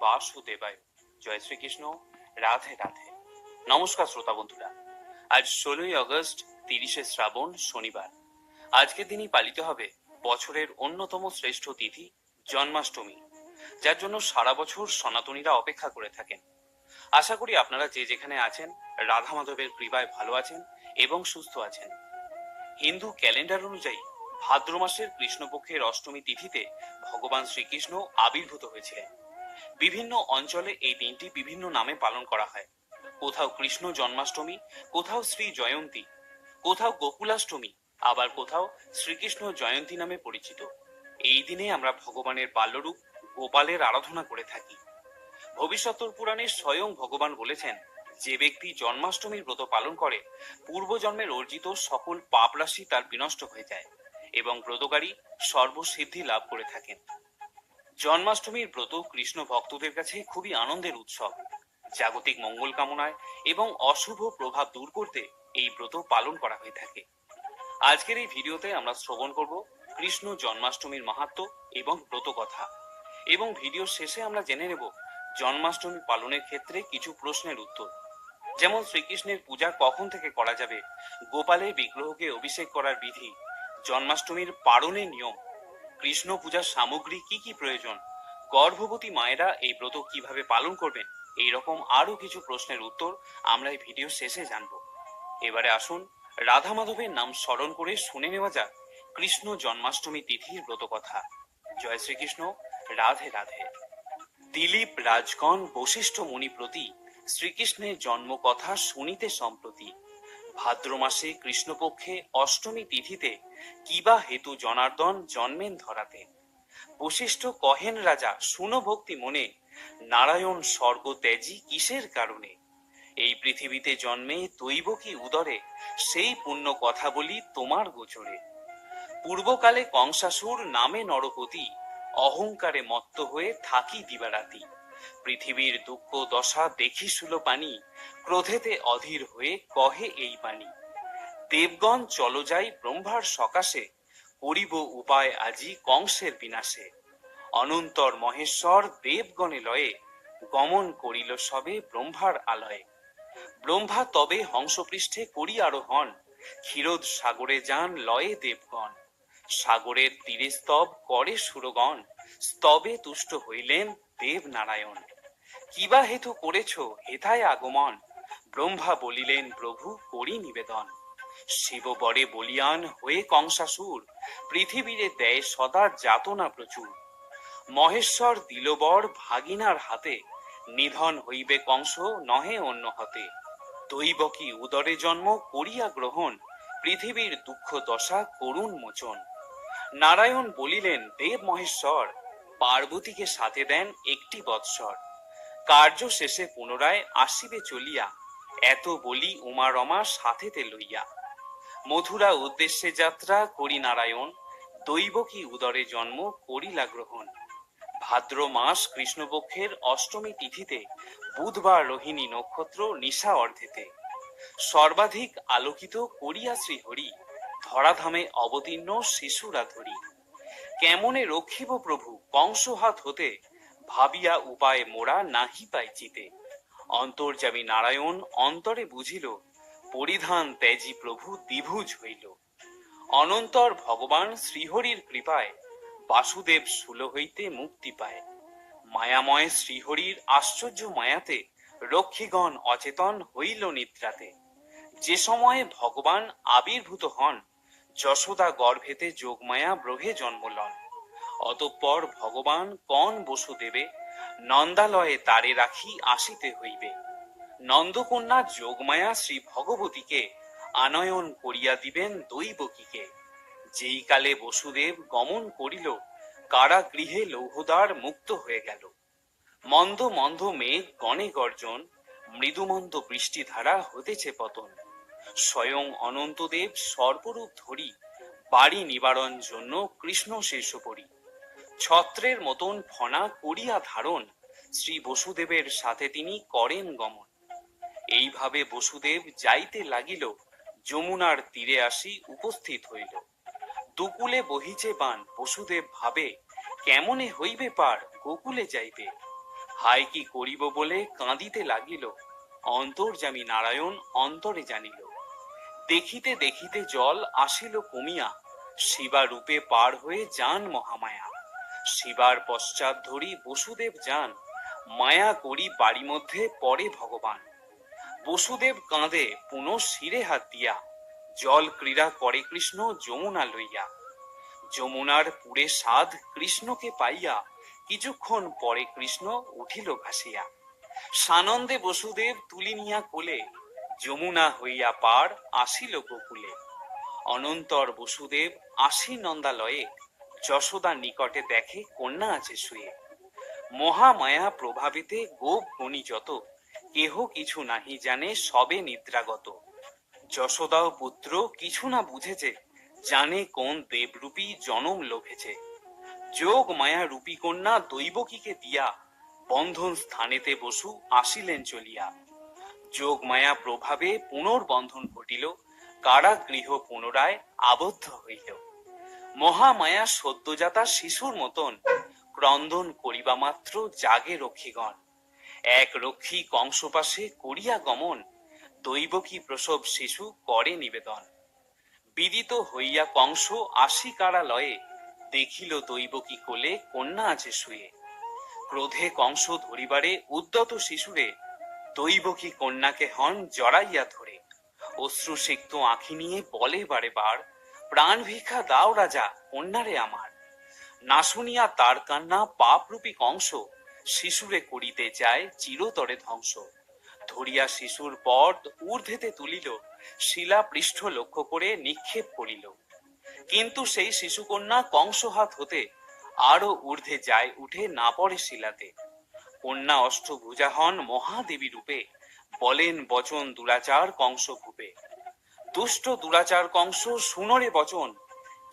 বাসুদেবায়। জয় শ্রীকৃষ্ণ। রাধে রাধে। নমস্কার শ্রোতা বন্ধুরা, আজ 16ই আগস্ট, 30শে শ্রাবণ, শনিবার। আজকের দিনই পালিত হবে বছরের অন্যতম শ্রেষ্ঠ তিথি জন্মাষ্টমী, যার জন্য সারা বছর সনাতনীরা অপেক্ষা করে থাকেন। আশা করি আপনারা যে যেখানে আছেন রাধা মাধবের কৃপায় ভালো আছেন এবং সুস্থ আছেন। হিন্দু ক্যালেন্ডার অনুযায়ী ভাদ্র মাসের কৃষ্ণপক্ষের অষ্টমী তিথিতে ভগবান শ্রীকৃষ্ণ আবির্ভূত হয়েছিলেন। বিভিন্ন অঞ্চলে এই দিনটি বিভিন্ন নামে পালন করা হয়। কোথাও কৃষ্ণ জন্মাষ্টমী, কোথাও শ্রী জয়ন্তী, কোথাও গোকুলাষ্টমী, আবার কোথাও শ্রীকৃষ্ণ জয়ন্তী নামে পরিচিত। এই দিনে আমরা ভগবানের বাল্যরূপ গোপালের আরাধনা করে থাকি। ভবিষ্যৎ পুরাণে স্বয়ং ভগবান বলেছেন, যে ব্যক্তি জন্মাষ্টমীর ব্রত পালন করে পূর্বজন্মের অর্জিত সকল পাপ রাশি তার বিনষ্ট হয়ে যায় এবং ব্রতকারী সর্বসিদ্ধি লাভ করে থাকেন। জন্মাষ্টমীর ব্রত কৃষ্ণ ভক্তদের কাছে খুবই আনন্দের উৎসব। জাগতিক মঙ্গল কামনায় এবং অশুভ প্রভাব দূর করতে এই ব্রত পালন করা হয়ে থাকে। আজকের এই ভিডিওতে আমরা শ্রবণ করব কৃষ্ণ জন্মাষ্টমীর মাহাত্ম্য এবং ব্রত কথা, এবং ভিডিও শেষে আমরা জেনে নেব জন্মাষ্টমী পালনের ক্ষেত্রে কিছু প্রশ্নের উত্তর, যেমন শ্রীকৃষ্ণের পূজা কখন থেকে করা যাবে, গোপালের বিগ্রহকে অভিষেক করার বিধি, জন্মাষ্টমীর পালনের নিয়ম, কৃষ্ণ পূজার সামগ্রী কি কি প্রয়োজন, গর্ভবতী মায়েরা এই ব্রত কিভাবে পালন করবেন, এইরকম আরো কিছু প্রশ্নের উত্তর আমরা এই ভিডিও শেষে জানব। এবারে আসুন রাধা মাধবের নাম স্মরণ করে শুনে নেওয়া যাক কৃষ্ণ জন্মাষ্টমী তিথির ব্রত কথা। জয় শ্রীকৃষ্ণ। রাধে রাধে। দিলীপ রাজগণ বশিষ্ঠ মুনি প্রতি শ্রীকৃষ্ণের জন্ম কথা শুনিতে সম্প্রতি। ভাদ্র মাসে কৃষ্ণপক্ষে অষ্টমী তিথিতে কিবা হেতু জনার্দন জন্মেন ধরাতে। বশিষ্ঠ কহেন রাজা শুনো ভক্তি মনে, নারায়ণ স্বর্গ ত্যাজি কিসের কারণে। এই পৃথিবীতে জন্মে দৈব কি উদরে, সেই পুণ্য কথা বলি তোমার গোচরে। পূর্বকালে কংসাসুর নামে নরপতি, অহংকারে মত্ত হয়ে থাকি দিবারাতি। পৃথিবীর দুঃখ দশা দেখি শুলো পানি, ক্রোধেতে অধীর হয়ে কহে এই বাণী। দেবগণ চলো যাই ব্রহ্মার সকাশে, করিব উপায় আজি কংসের বিনাশে। অনন্তর মহেশ্বর দেবগণে লয়ে, গমন করিল সবে ব্রহ্মার আলয়ে। ব্রহ্মা তবে হংসপৃষ্ঠে করি আরোহণ, ক্ষীরোদ সাগরে যান লয়ে দেবগণ। সাগরের তীরে স্তব করে সুরগণ, স্তবে তুষ্ট হইলেন দেব নারায়ণ। কিবা হেতু করেছ হেথায় আগমন, ব্রহ্মা বলিলেন প্রভু করি নিবেদন। শিব বরে বলিয়ান হয়ে কংসাসুর, পৃথিবীরে দেয় সদা যাতনা প্রচুর। মহেশ্বর দিল বর ভাগিনার হাতে, নিধন হইবে কংস নহে অন্য হতে। দৈবকী উদরে জন্ম করিয়া গ্রহণ, পৃথিবীর দুঃখ দশা করুণ মোচন। নারায়ণ বলিলেন দেব মহেশ্বর, পার্বতীকে সাথে দেন একটি বৎসর। কার্য শেষে পুনরায় আসিবে চলিয়া, এত বলি উমা রমা সাথেতে লইয়া। মথুরা উদ্দেশ্যে যাত্রা করি নারায়ণ, দৈবকী উদরে জন্ম করিলা গ্রহণ। ভাদ্র মাস কৃষ্ণপক্ষের অষ্টমী তিথিতে বুধবার রোহিণী নক্ষত্র নিশা অর্ধেতে সর্বাধিক আলোকিত করিয়া শ্রীহরি, ধরাধামে অবতীর্ণ শিশুরা ধরি। কেমনে রক্ষিব প্রভু কংস হাত হতে, ভাবিয়া উপায় মোরা নাহি পাই চিতে। অন্তর্যামী নারায়ণ অন্তরে বুঝিল, পরিধান ত্যাজি প্রভু দ্বিভুজ হইল। অনন্তর ভগবান শ্রীহরির কৃপায়, বাসুদেব শূল হইতে মুক্তি পায়। মায়াময় শ্রীহরির আশ্চর্য মায়াতে, রক্ষীগণ অচেতন হইল নিদ্রাতে। যে সময়ে ভগবান আবির্ভূত হন, যশোদা গর্ভেতে যোগমায়া ব্রহে জন্ম লন। অতঃপর ভগবান কন বসুদেবে, নন্দালয়ে তারে রাখি আসিতে হইবে। নন্দকন্যা যোগমায়া শ্রী ভগবতীকে, আনয়ন করিয়া দিবেন দৈবকীকে। যেই কালে বসুদেব গমন করিল, কারাগৃহে লৌহদ্বার মুক্ত হয়ে গেল। মন্দ মন্দ মেঘ গণে গর্জন, মৃদুমন্দ বৃষ্টিধারা হতেছে পতন। স্বয়ং অনন্তদেব সর্বরূপ ধরি, বাড়ি নিবারণ জন্য কৃষ্ণ শীর্ষপরি। ছত্রের মতন ফনা করিয়া ধারণ, শ্রী বসুদেবের সাথে তিনি করেন গমন। এইভাবে বসুদেব যাইতে লাগিল, যমুনার তীরে আসি উপস্থিত হইল। দুকুলে বহিছে বান বসুদেব ভাবে, কেমনে হইবে পার গোকুলে যাইবে। হায় কি করিব বলে কাঁদিতে লাগিল, অন্তর্যামী নারায়ণ অন্তরে জানিল। দেখিতে দেখিতে জল আসিল কমিয়া, শিবা রূপে পার হয়ে যান মহামায়া। শিবার পশ্চাৎ ধরি বসুদেব যান, মায়া করি বাড়ি মধ্যে পড়ে ভগবান। বসুদেব কাঁদে পুনঃ শিরে হাত দিয়া, জল ক্রীড়া করে কৃষ্ণ যমুনা লইয়া। যমুনার পুরে সাধ কৃষ্ণকে পাইয়া, কিছুক্ষণ পরে কৃষ্ণ উঠিল ভাসিয়া। সানন্দে বসুদেব তুলি নিয়া কোলে, যমুনা হইয়া পার আসিল গোকুলে। অনন্তর বসুদেব আসি নন্দালয়ে, যশোদা নিকটে দেখে কন্যা আছে শুয়ে। মহামায়া প্রভাবিতে গোপ গণি যত, কেহ কিছু নাহি জানে সবে নিদ্রাগত। যশোদাও পুত্র কিছু না বুঝেছে, জানে কোন দেবরূপী জনম লোভেছে। যোগ মায়া রূপী কন্যা দৈবকীকে দিয়া, বন্ধন স্থানেতে বসু আসিলেন চলিয়া। যোগ মায়া প্রভাবে পুনর্বন্ধন ঘটিল, কারাগৃহ পুনরায় আবদ্ধ হইল। মহামায়া সদ্যজাতা শিশুর মতন, ক্রন্দন করিবা মাত্র জাগে রক্ষীগণ। এক রক্ষী কংসপাশে করিয়া গমন, দৈবকী প্রসব শিশু করে নিবেদন। বিদিত হইয়া কংস আসি কারালয়ে, দেখিল দৈবকী কোলে কন্যা আছে শুয়ে। ক্রোধে কংস ধরিবারে উদ্যত শিশুরে, দৈবকী কন্যাকে হন জড়াইয়া ধরে। অশ্রুসিক্ত আঁখি নিয়ে বলে বারে বার, প্রাণ ভিক্ষা দাও রাজা কন্যারে আমার। না শুনিয়া তার কান্না পাপরূপী কংস, শিশুরে করিতে চায় চিরতরে ধ্বংস। ধরিয়া শিশুর পদ ঊর্ধ্বেতে তুলিল, শিলা পৃষ্ঠ লক্ষ্য করে নিক্ষেপ করিল। কিন্তু সেই শিশুকন্যা কংস হাত হতে, আরো ঊর্ধ্বে যায় উঠে না পড়ে শিলাতে। কন্যা অষ্টভুজা হন মহাদেবী রূপে, বলেন বচন দুরাচার কংস ভূপে। দুষ্ট দুরাচার কংস শুনরে বচন,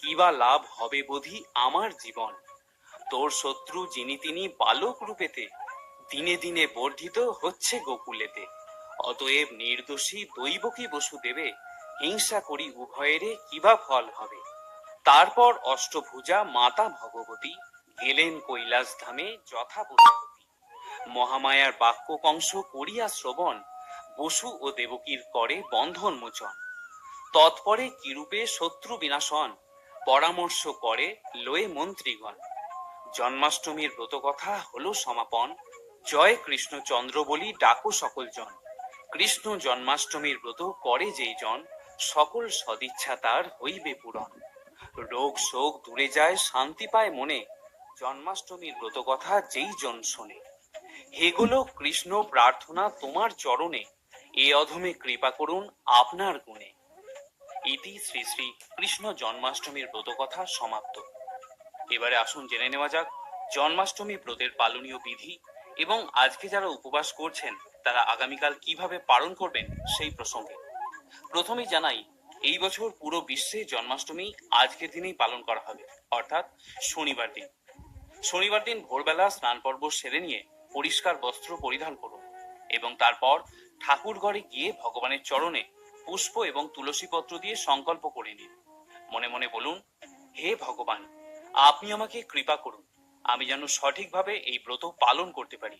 কিবা লাভ হবে বোধি আমার জীবন। তোর শত্রু যিনি তিনি বালক রূপেতে, দিনে দিনে বর্ধিত হচ্ছে গোকুলেতে। অতএব নির্দোষী দৈবকী বসুদেবে, হিংসা করি উভয়েরে কিবা ফল হবে। তারপর অষ্টভুজা মাতা ভগবতী, গেলেন কৈলাস ধামে যথা পশুপতি। মহামায়ার বাক্য কংস করিয়া শ্রবণ, বসু ও দেবকীর করে বন্ধন মোচন। তৎপরে কিরূপে শত্রু বিনাশন, পরামর্শ করে লয়ে মন্ত্রীগণ। জন্মাষ্টমীর ব্রত কথা হলো সমাপন, জয় কৃষ্ণচন্দ্র বলি ডাকো সকল জন। কৃষ্ণ জন্মাষ্টমীর ব্রত করে যেই জন, সকল সদিচ্ছা তার হইবে পূরণ। রোগ শোক দূরে যায় শান্তি পায় মনে, জন্মাষ্টমীর ব্রত কথা যেই জন শোনে। হেগুলো কৃষ্ণ প্রার্থনা তোমার চরণে, এ অধমে কৃপা করুন আপনার গুণে। ইতি শ্রী শ্রী কৃষ্ণ জন্মাষ্টমীর ব্রত কথা সমাপ্ত। এবারে আসুন জেনে নেওয়া যাক জন্মাষ্টমী ব্রতের পালনীয় বিধি এবং আজকে যারা উপবাস করছেন তারা আগামীকাল কিভাবে পালন করবেন সেই প্রসঙ্গে। প্রথমেই জানাই, এই বছর পুরো বিশ্বে জন্মাষ্টমী আজকের দিনেই পালন করা হবে, অর্থাৎ শনিবার দিন। শনিবার দিন ভোরবেলা স্নান পর্ব সেরে নিয়ে পরিষ্কার বস্ত্র পরিধান করুন এবং তারপর ঠাকুর ঘরে গিয়ে ভগবানের চরণে পুষ্প এবং তুলসী পত্র দিয়ে সংকল্প করে নিন। মনে মনে বলুন, হে ভগবান, আপনি আমাকে কৃপা করুন, আমি যেন সঠিকভাবে এই ব্রত পালন করতে পারি।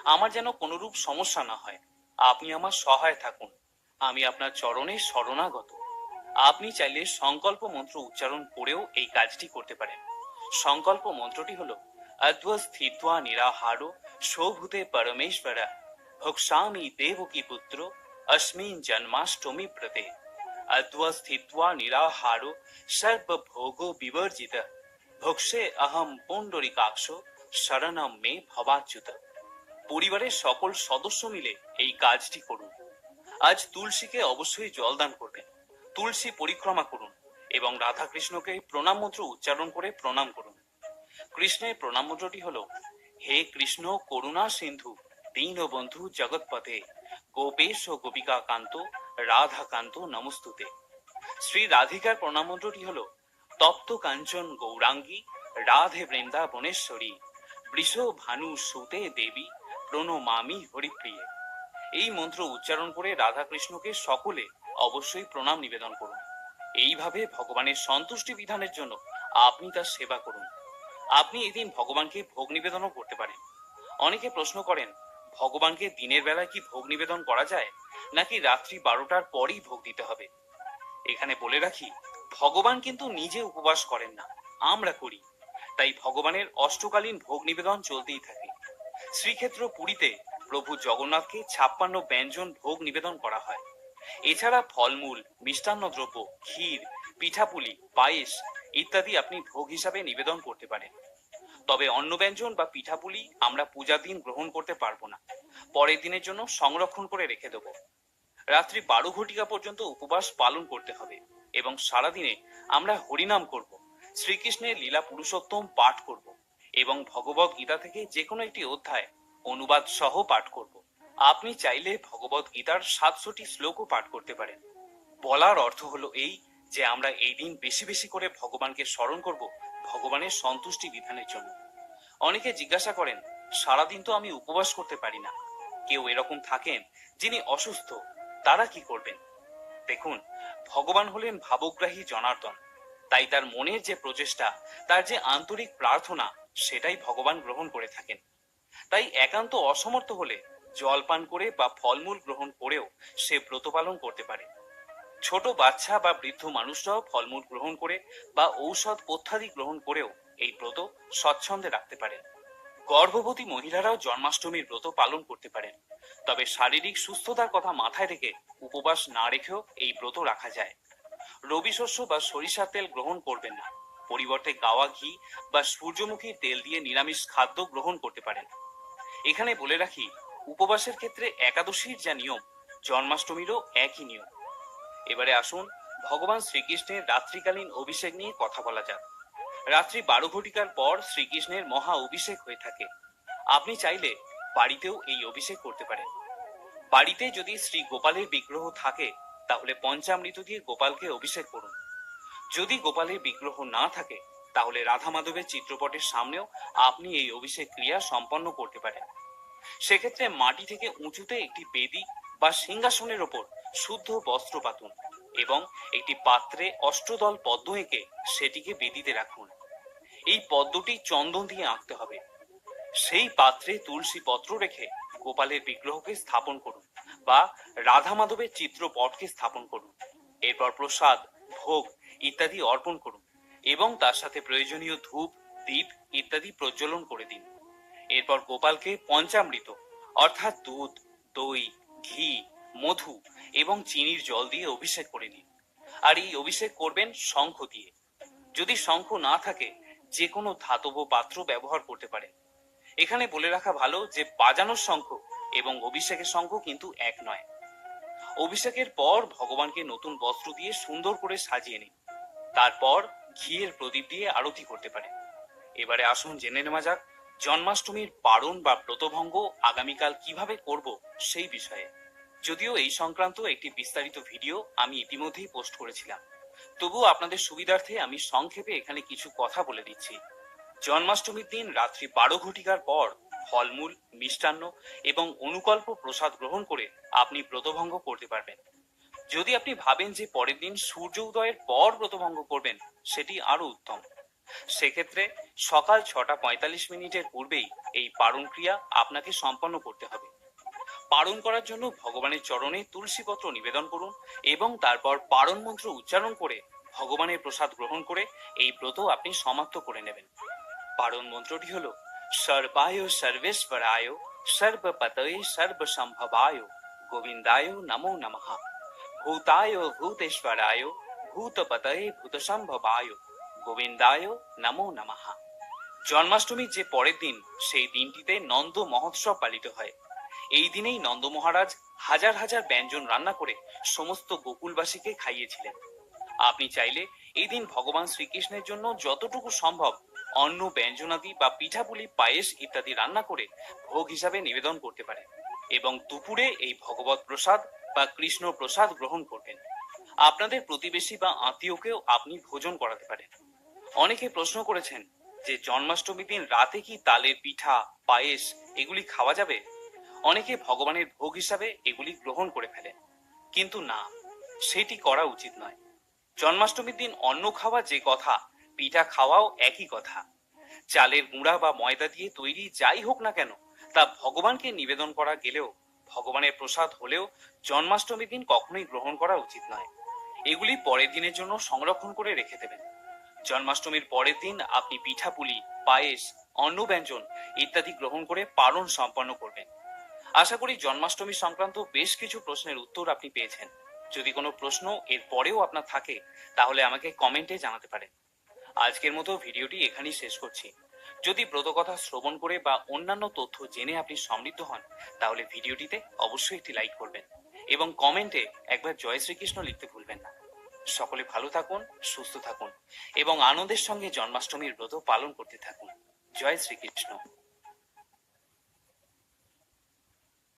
আমার যেন কোনরূপ সমস্যা না হয়। আপনি আমার সহায় থাকুন, আমি আপনার চরণে শরণাগত। আপনি চাইলে সংকল্প মন্ত্র উচ্চারণ করেও এই কাজটি করতে পারেন। সংকল্প মন্ত্রটি হলো অদ্বস্থিত্বা নিরাহারো শোভুতে পরমেশ্বর ভোক্সামি দেবকী পুত্র अस्मिन् जन्माष्टमी व्रते। अद्वस्थित्वा निराहारो सर्वभोगो विवर्जितः ভোক্সে अहम পুণ্ডরিকাক্ষ শরণম মে ভবাচ্যুত। পরিবারের সকল সদস্য মিলে এই কাজটি করুন। আজ তুলসীকে অবশ্যই জল দান করবেন, তুলসী পরিক্রমা করুন এবং রাধা কৃষ্ণকে প্রণাম মন্ত্র উচ্চারণ করে প্রণাম করুন। কৃষ্ণের প্রণাম মন্ত্রটি হলো, হে কৃষ্ণ করুণা সিন্ধু দীনবন্ধু জগৎপথে গোপেশ ও গোপিকা কান্ত রাধা কান্ত নমস্তুতে। শ্রী রাধিকার প্রণাম মন্ত্রটি হলো, তপ্ত কাঞ্চন গৌরাঙ্গী রাধে বৃন্দাবনেশ্বরী বৃষ ভানু সুতে দেবী প্রণমামি হরিপ্রিয়ে। এই মন্ত্র উচ্চারণ করে রাধা কৃষ্ণকে সকলে অবশ্যই প্রণাম নিবেদন করুন। এইভাবে ভগবানের সন্তুষ্টি বিধানের জন্য আপনি তার সেবা করুন। আপনি এদিন ভগবানকে ভোগ নিবেদনও করতে পারেন। অনেকে প্রশ্ন করেন, ভগবানকে দিনের বেলায় কি ভোগ নিবেদন করা যায়, নাকি রাত্রি 12টার পরেই ভোগ দিতে হবে? এখানে বলে রাখি, ভগবান কিন্তু নিজে উপবাস করেন না, আমরা করি। তাই ভগবানের অষ্টকালীন ভোগ নিবেদন চলতেই থাকে। শ্রীক্ষেত্র পুরীতে প্রভু জগন্নাথকে 56 ব্যঞ্জন ভোগ নিবেদন করা হয়। এছাড়া ফলমূল, মিষ্টান্ন দ্রব্য, ক্ষীর, পিঠাপুলি, পায়েস ইত্যাদি আপনি ভোগ হিসাবে নিবেদন করতে পারেন। তবে অন্ন ব্যঞ্জন বা পিঠাপুলি আমরা পূজার দিন গ্রহণ করতে পারবো না, পরের দিনের জন্য সংরক্ষণ করে রেখে দেবো। রাত্রি 12 ঘটিকা পর্যন্ত উপবাস পালন করতে হবে এবং সারাদিনে আমরা হরিনাম করব, শ্রীকৃষ্ণের লীলা পুরুষোত্তম পাঠ করব এবং ভগবত গীতা থেকে যে কোনো একটি অধ্যায় অনুবাদ সহ পাঠ করব। আপনি চাইলে ভগবত গীতার 700টি শ্লোকও পাঠ করতে পারেন। বলার অর্থ হলো এই যে আমরা এই দিন বেশি বেশি করে ভগবানকে স্মরণ করব ভগবানের সন্তুষ্টি বিধানের জন্য। অনেকে জিজ্ঞাসা করেন, সারাদিন তো আমি উপবাস করতে পারি না। কেউ এরকম থাকেন যিনি অসুস্থ, তারা কি করবেন? দেখুন, ভগবান হলেন ভাবগ্রাহী জনার্দন। তাই তার মনের যে প্রচেষ্টা, তার যে আন্তরিক প্রার্থনা, সেটাই ভগবান গ্রহণ করে থাকেন। তাই একান্ত অসমর্থ হলে জল পান করে বা ফলমূল গ্রহণ করেও সে ব্রত পালন করতে পারে। ছোট বাচ্চা বা বৃদ্ধ মানুষরাও ফলমূল গ্রহণ করে বা ঔষধ পথ্যাদি গ্রহণ করেও এই ব্রত স্বচ্ছন্দে রাখতে পারেন। গর্ভবতী মহিলারাও জন্মাষ্টমীর ব্রত পালন করতে পারেন। তবে শারীরিক সুস্থতার কথা মাথায় রেখে উপবাস না রেখেও এই ব্রত রাখা যায়। রবি শস্য বা সরিষার তেল গ্রহণ করবেন না, পরিবর্তে গাওয়া ঘি বা সূর্যমুখীর তেল দিয়ে নিরামিষ খাদ্য গ্রহণ করতে পারেন। এখানে বলে রাখি, উপবাসের ক্ষেত্রে একাদশীর যা নিয়ম, জন্মাষ্টমীরও একই নিয়ম। এবারে আসুন ভগবান শ্রীকৃষ্ণের রাত্রিকালীন অভিষেক নিয়ে কথা বলা যাক। রাত্রি 12 ঘটিকার পর শ্রীকৃষ্ণের মহা অভিষেক হয়ে থাকে। আপনি চাইলে বাড়িতেও এই অভিষেক করতে পারেন। বাড়িতে যদি শ্রী গোপালের বিগ্রহ থাকে, তাহলে পঞ্চামৃত দিয়ে গোপালকে অভিষেক করুন। যদি গোপালের বিগ্রহ না থাকে, তাহলে রাধা মাধবের চিত্রপটের সামনেও আপনি এই অভিষেক ক্রিয়া সম্পন্ন করতে পারেন। সেক্ষেত্রে মাটি থেকে উঁচুতে একটি বেদী বা সিংহাসনের ওপর শুদ্ধ বস্ত্র পাতুন এবং একটি পাত্রে অষ্টদল পদ্ম এঁকে সেটিকে বেদিতে রাখুন। এই পদ্মটি চন্দন দিয়ে আঁকতে হবে। সেই পাত্রে তুলসী পত্র রেখে গোপালের বিগ্রহকে স্থাপন করুন বা রাধা মাধবের চিত্রপটকে স্থাপন করুন। এরপর প্রসাদ, ভোগ ইত্যাদি অর্পণ করুন এবং তার সাথে প্রয়োজনীয় ধূপ, দীপ ইত্যাদি প্রজ্বলন করে দিন। এরপর গোপালকে পঞ্চামৃত অর্থাৎ দুধ, দই, ঘি, মধু এবং চিনির জল দিয়ে অভিষেক করে নিন। আর এই অভিষেক করবেন শঙ্খ দিয়ে। যদি শঙ্খ না থাকে, যে কোনো ধাতব পাত্র ব্যবহার করতে পারেন। এখানে বলে রাখা ভালো যে বাজানোর শঙ্খ এবং অভিষেকের শঙ্খ কিন্তু এক নয়। অভিষেকের পর ভগবানকে নতুন বস্ত্র দিয়ে সুন্দর করে সাজিয়ে নিন। তারপর ঘিয়ের প্রদীপ দিয়ে আরতি করতে পারেন। এবারে আসুন জেনে নেওয়া যাক জন্মাষ্টমীর পারণ বা ব্রতভঙ্গ আগামীকাল কিভাবে করব সেই বিষয়ে। যদিও এই সংক্রান্ত একটি বিস্তারিত ভিডিও আমি ইতিমধ্যেই পোস্ট করেছিলাম, তবুও আপনাদের সুবিধার্থে আমি সংক্ষেপে এখানে কিছু কথা বলে দিচ্ছি। জন্মাষ্টমীর দিন রাত্রি 12 ঘটিকার পর ফলমূল, মিষ্টান্ন এবং অনুকল্প প্রসাদ গ্রহণ করে আপনি ব্রতভঙ্গ করতে পারবেন। যদি আপনি ভাবেন যে পরের দিন সূর্য উদয়ের পর ব্রতভঙ্গ করবেন, সেটি আরো উত্তম। সেক্ষেত্রে সকাল 6:45 পূর্বেই এই পারণ ক্রিয়া আপনাকে সম্পন্ন করতে হবে। পারণ করার জন্য ভগবানের চরণে তুলসী পত্র নিবেদন করুন এবং তারপর পারণ মন্ত্র উচ্চারণ করে ভগবানের প্রসাদ গ্রহণ করে এই ব্রত আপনি সমাপ্ত করে নেবেন। পারণ মন্ত্রটি হলো সর্বায় সর্বেশ্বরায় সর্বপতয়ে সর্বসম্ভবায় গোবিন্দায় নমো নমঃ। ভূতায় ভূতেশ্বরায় ভূতপতয়ে ভূতসম্ভবায় গোবিন্দায় নমো নমঃ। জন্মাষ্টমীর যে পরের দিন, সেই দিনটিতে নন্দ মহোৎসব পালিত হয়। এই দিনেই নন্দ মহারাজ হাজার হাজার ব্যঞ্জন রান্না করে সমস্ত গোকুলবাসীকে খাইয়েছিলেন। আপনি চাইলে এই দিন ভগবান শ্রীকৃষ্ণের জন্য যতটুকু সম্ভব অন্ন ব্যঞ্জনাদি বা পিঠাপুলি, পায়েস ইত্যাদি রান্না করে ভোগ হিসাবে নিবেদন করতে পারেন এবং দুপুরে এই ভগবত প্রসাদ বা কৃষ্ণ প্রসাদ গ্রহণ করবেন। আপনাদের প্রতিবেশী বা আত্মীয়কেও আপনি ভোজন করাতে পারেন। অনেকে প্রশ্ন করেছেন যে জন্মাষ্টমীর দিন রাতে কি তালের পিঠা, পায়েস এগুলি খাওয়া যাবে? অনেকে ভগবানের ভোগ হিসাবে এগুলি গ্রহণ করে ফেলেন, কিন্তু না, সেটি করা উচিত নয়। জন্মাষ্টমীর দিন অন্ন খাওয়া যে কথা, পিঠা খাওয়াও একই কথা। চালের গুঁড়া বা ময়দা দিয়ে তৈরি যাই হোক না কেন, তা ভগবানকে নিবেদন করা গেলেও, ভগবানের প্রসাদ হলেও জন্মাষ্টমীর দিন কখনোই গ্রহণ করা উচিত নয়। এগুলি পরের দিনের জন্য সংরক্ষণ করে রেখে দেবেন। জন্মাষ্টমীর পরের দিন আপনি পিঠাপুলি, পায়েস, অন্ন ব্যঞ্জন ইত্যাদি গ্রহণ করে পালন সম্পন্ন করবেন। আশা করি জন্মাষ্টমী সংক্রান্ত বেশ কিছু প্রশ্নের উত্তর আপনি পেয়েছেন। যদি কোনো প্রশ্ন এর পরেও আপনার থাকে তাহলে আমাকে কমেন্টে জানাতে পারেন। আজকের মতো ভিডিওটি এখানেই শেষ করছি। যদি ব্রতকথা শ্রবণ করে বা অন্যান্য তথ্য জেনে আপনি সমৃদ্ধ হন তাহলে ভিডিওটিতে অবশ্যই একটি লাইক করবেন এবং কমেন্টে একবার জয় শ্রীকৃষ্ণ লিখতে ভুলবেন না। সকলে ভালো থাকুন, সুস্থ থাকুন এবং আনন্দের সঙ্গে জন্মাষ্টমীর ব্রত পালন করতে থাকুন। জয় শ্রীকৃষ্ণ।